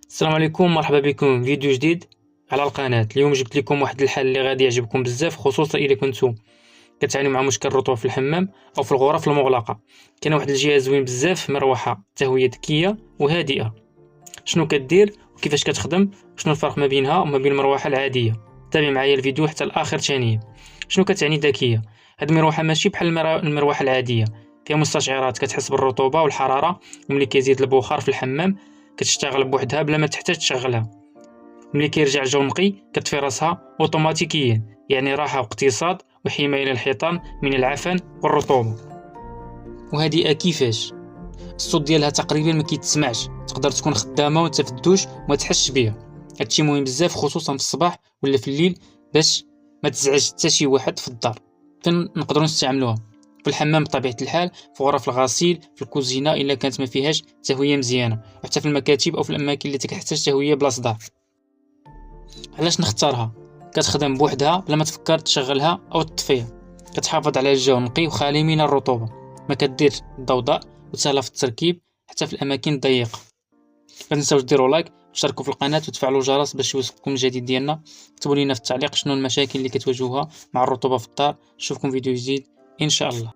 السلام عليكم، مرحبا بكم في فيديو جديد على القناة. اليوم جبت لكم واحد الحل اللي غادي يعجبكم بزاف، خصوصا اذا كنتو كتعانيو مع مشكل الرطوبة في الحمام او في الغرف المغلقة. كاين واحد الجهاز زوين بزاف، مروحة تهوية ذكية وهادئة. شنو كدير وكيفاش كتخدم وشنو الفرق ما بينها وما بين المروحة العادية؟ تابع معايا الفيديو حتى الاخر ثانية. شنو كتعني ذكية؟ هاد المروحة ماشي بحال المروحة العادية، فيها مستشعرات كتحس بالرطوبة والحرارة، وملي كيزيد البخار في الحمام كتشتغل بوحدها بلا ما تحتاج تشغلها. ملي كيرجع الجو نقي كتطفي راسها اوتوماتيكيا، يعني راحة واقتصاد وحماية للحيطان من العفن والرطوبة. وهادئة كيفاش؟ الصوت ديالها تقريبا ما كيتسمعش، تقدر تكون خدامة وانت في الدوش وما تحسش بيها. هادشي مهم بزاف خصوصا في الصباح ولا في الليل باش ما تزعج حتى شي واحد في الدار. فين نقدروا نستعملوها؟ في الحمام بطبيعة الحال، في غرف الغسيل، في الكوزينة الا كانت ما فيهاش تهوية مزيانة، وحتى في المكاتب او في الاماكن اللي تحتاج تهوية بلا صداع. علاش نختارها؟ كتخدم بوحدها بلا ما تفكر تشغلها او تطفيها، كتحافظ على الجو نقي وخالي من الرطوبة، ما كديرش الضوضاء وسهله في التركيب حتى في الاماكن الضيقه. ما تنساوش ديروا لايك وتشتركوا في القناه وتفعلوا الجرس باش يوصلكم الجديد ديالنا. اكتبوا لينا في التعليق شنو المشاكل اللي كتواجهوها مع الرطوبه في الدار. نشوفكم فيديو جديد ان شاء الله.